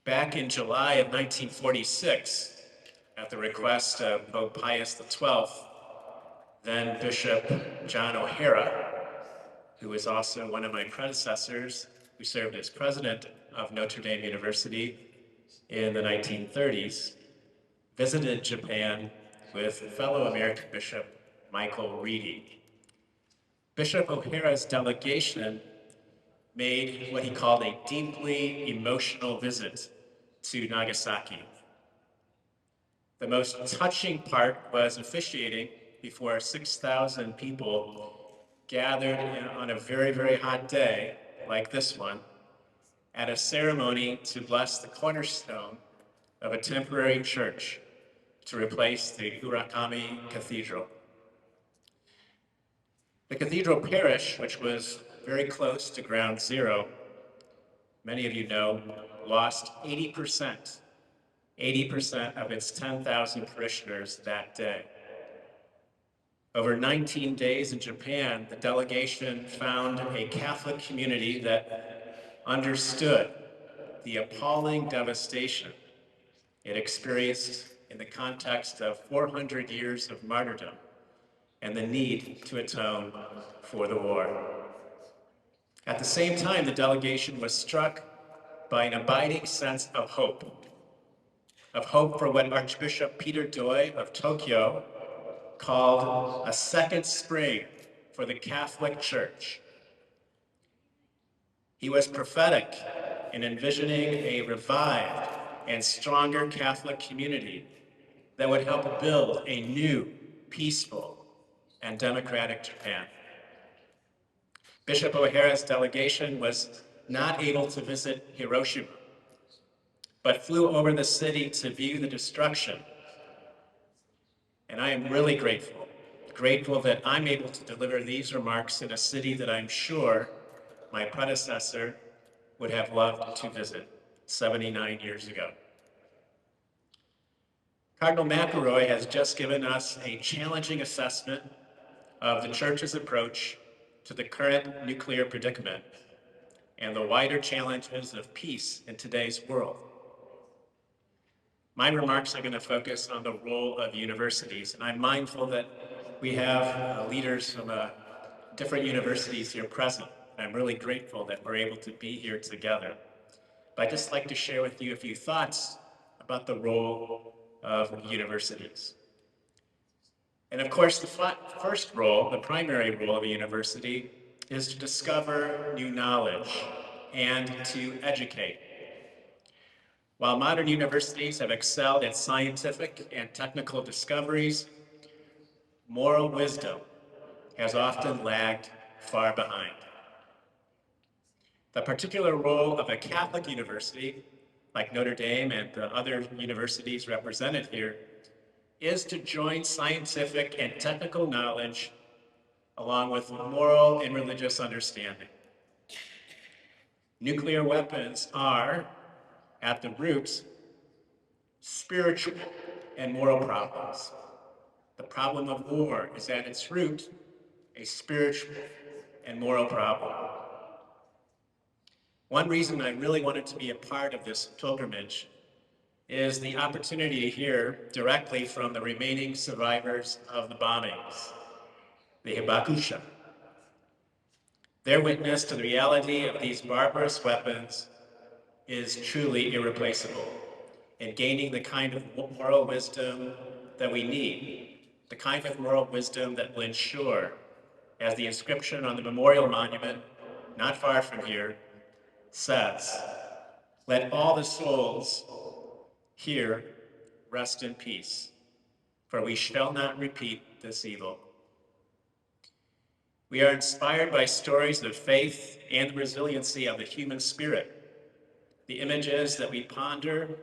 Back in July of 1946, at the request of Pope Pius XII, then Bishop John O'Hara, who was also one of my predecessors, who served as president of Notre Dame University in the 1930s, visited Japan with fellow American Bishop Michael Reedy. Bishop O'Hara's delegation made what he called a deeply emotional visit to Nagasaki. The most touching part was officiating before 6,000 people gathered on a very, very hot day like this one at a ceremony to bless the cornerstone of a temporary church to replace the Urakami Cathedral. The cathedral parish, which was very close to ground zero, many of you know, lost 80% of its 10,000 parishioners that day. Over 19 days in Japan, the delegation found a Catholic community that understood the appalling devastation it experienced in the context of 400 years of martyrdom and the need to atone for the war. At the same time, the delegation was struck by an abiding sense of hope for what Archbishop Peter Doi of Tokyo called a second spring for the Catholic Church. He was prophetic in envisioning a revived and stronger Catholic community that would help build a new, peaceful, and democratic Japan. Bishop O'Hara's delegation was not able to visit Hiroshima, but flew over the city to view the destruction. And I am really grateful that I'm able to deliver these remarks in a city that I'm sure my predecessor would have loved to visit 79 years ago. Cardinal McElroy has just given us a challenging assessment of the Church's approach to the current nuclear predicament and the wider challenges of peace in today's world. My remarks are going to focus on the role of universities, and I'm mindful that we have leaders from different universities here present. I'm really grateful that we're able to be here together. But I'd just like to share with you a few thoughts about the role of universities. And of course, the first role, the primary role of a university, is to discover new knowledge and to educate. While modern universities have excelled at scientific and technical discoveries, moral wisdom has often lagged far behind. The particular role of a Catholic university, like Notre Dame and the other universities represented here, is to join scientific and technical knowledge along with moral and religious understanding. Nuclear weapons are, at the roots, spiritual and moral problems. The problem of war is at its root a spiritual and moral problem. One reason I really wanted to be a part of this pilgrimage is the opportunity to hear directly from the remaining survivors of the bombings, the Hibakusha. Their witness to the reality of these barbarous weapons is truly irreplaceable in gaining the kind of moral wisdom that we need, the kind of moral wisdom that will ensure, as the inscription on the memorial monument not far from here says, "Let all the souls here rest in peace, for we shall not repeat this evil." We are inspired by stories of faith and the resiliency of the human spirit, the images that we ponder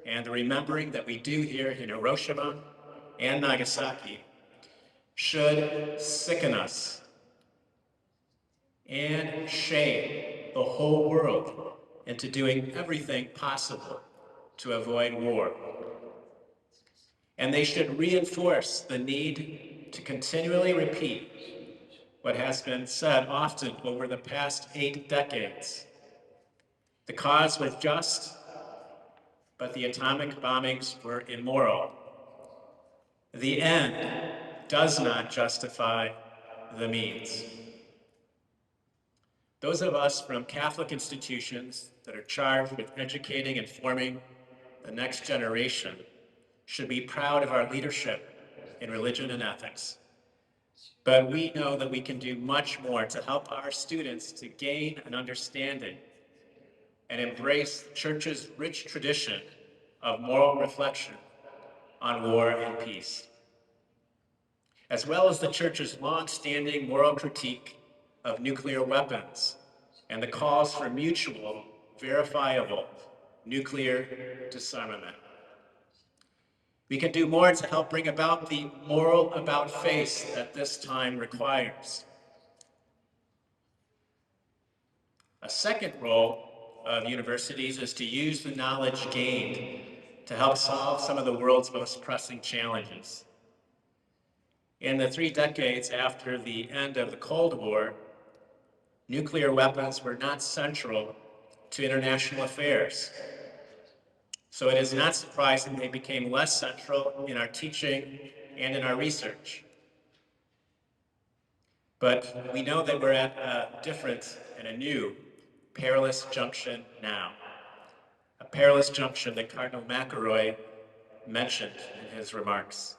and the remembering that we do here in Hiroshima and Nagasaki should sicken us and shame the whole world into doing everything possible to avoid war. And they should reinforce the need to continually repeat what has been said often over the past 8 decades. The cause was just, but the atomic bombings were immoral. The end does not justify the means. Those of us from Catholic institutions that are charged with educating and forming the next generation should be proud of our leadership in religion and ethics. But we know that we can do much more to help our students to gain an understanding and embrace the Church's rich tradition of moral reflection on war and peace, as well as the Church's long-standing moral critique of nuclear weapons and the calls for mutual, verifiable nuclear disarmament. We can do more to help bring about the moral about-face that this time requires. A second role of universities is to use the knowledge gained to help solve some of the world's most pressing challenges. In the 3 decades after the end of the Cold War, nuclear weapons were not central to international affairs. So it is not surprising they became less central in our teaching and in our research. But we know that we're at a different and a new perilous junction now. A perilous junction that Cardinal McElroy mentioned in his remarks.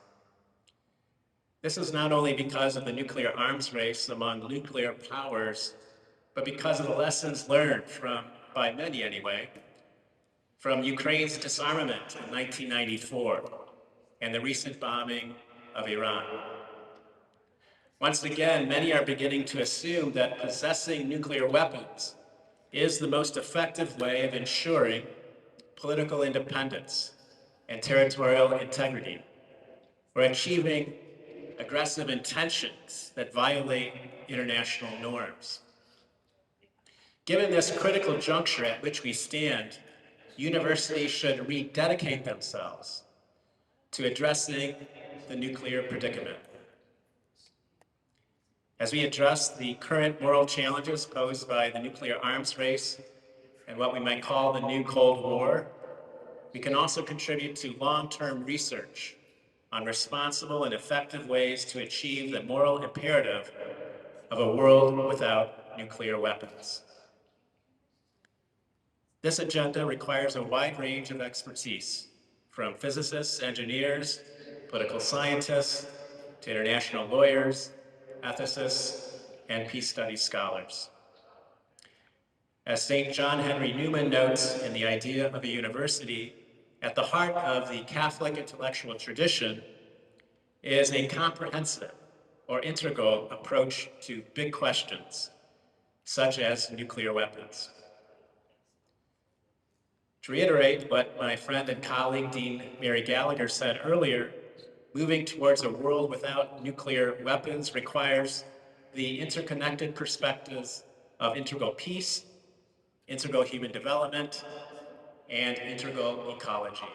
This is not only because of the nuclear arms race among nuclear powers, but because of the lessons learned by many anyway, from Ukraine's disarmament in 1994 and the recent bombing of Iran. Once again, many are beginning to assume that possessing nuclear weapons is the most effective way of ensuring political independence and territorial integrity, or achieving aggressive intentions that violate international norms. Given this critical juncture at which we stand, universities should rededicate themselves to addressing the nuclear predicament. As we address the current moral challenges posed by the nuclear arms race and what we might call the new Cold War, we can also contribute to long-term research on responsible and effective ways to achieve the moral imperative of a world without nuclear weapons. This agenda requires a wide range of expertise, from physicists, engineers, political scientists, to international lawyers, ethicists, and peace studies scholars. As St. John Henry Newman notes in The Idea of a University, at the heart of the Catholic intellectual tradition is a comprehensive or integral approach to big questions, such as nuclear weapons. To reiterate what my friend and colleague, Dean Mary Gallagher, said earlier, moving towards a world without nuclear weapons requires the interconnected perspectives of integral peace, integral human development, and integral ecology.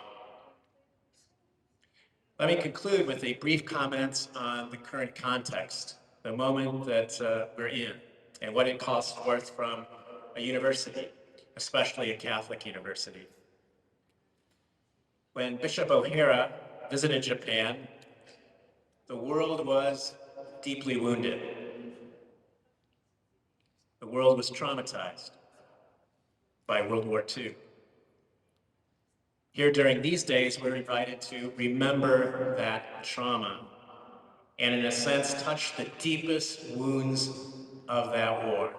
Let me conclude with a brief comment on the current context, the moment that we're in, and what it calls forth from a university, especially a Catholic university. When Bishop O'Hara visited Japan, the world was deeply wounded. The world was traumatized by World War II. Here during these days, we're invited to remember that trauma and in a sense touch the deepest wounds of that war.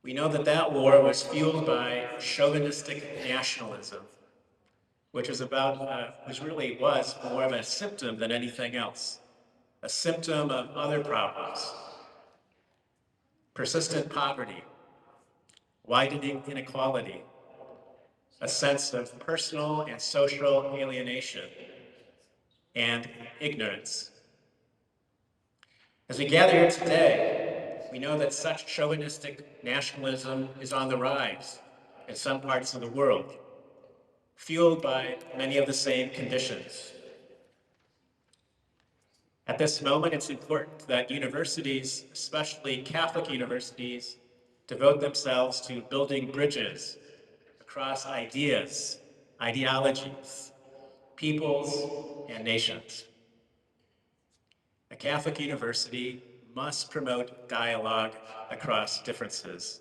We know that that war was fueled by chauvinistic nationalism, which really was more of a symptom than anything else, a symptom of other problems: persistent poverty, widening inequality, a sense of personal and social alienation, and ignorance. As we gather here today, we know that such chauvinistic nationalism is on the rise in some parts of the world, fueled by many of the same conditions. At this moment, it's important that universities, especially Catholic universities, devote themselves to building bridges across ideas, ideologies, peoples, and nations. A Catholic university must promote dialogue across differences.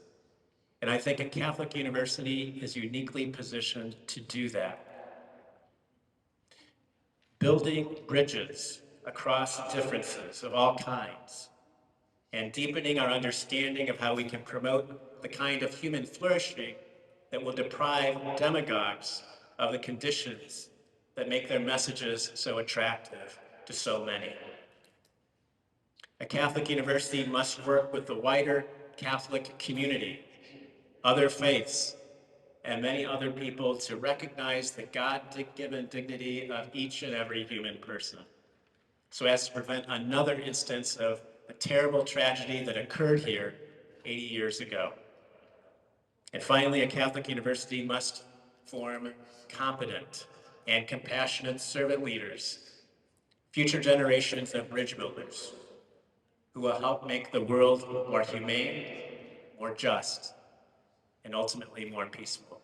And I think a Catholic university is uniquely positioned to do that. Building bridges across differences of all kinds and deepening our understanding of how we can promote the kind of human flourishing that will deprive demagogues of the conditions that make their messages so attractive to so many. A Catholic university must work with the wider Catholic community, other faiths, and many other people to recognize the God-given dignity of each and every human person, so as to prevent another instance of the terrible tragedy that occurred here 80 years ago. And finally, a Catholic university must form competent and compassionate servant leaders, future generations of bridge builders, who will help make the world more humane, more just, and ultimately more peaceful.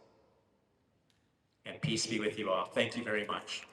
And peace be with you all. Thank you very much.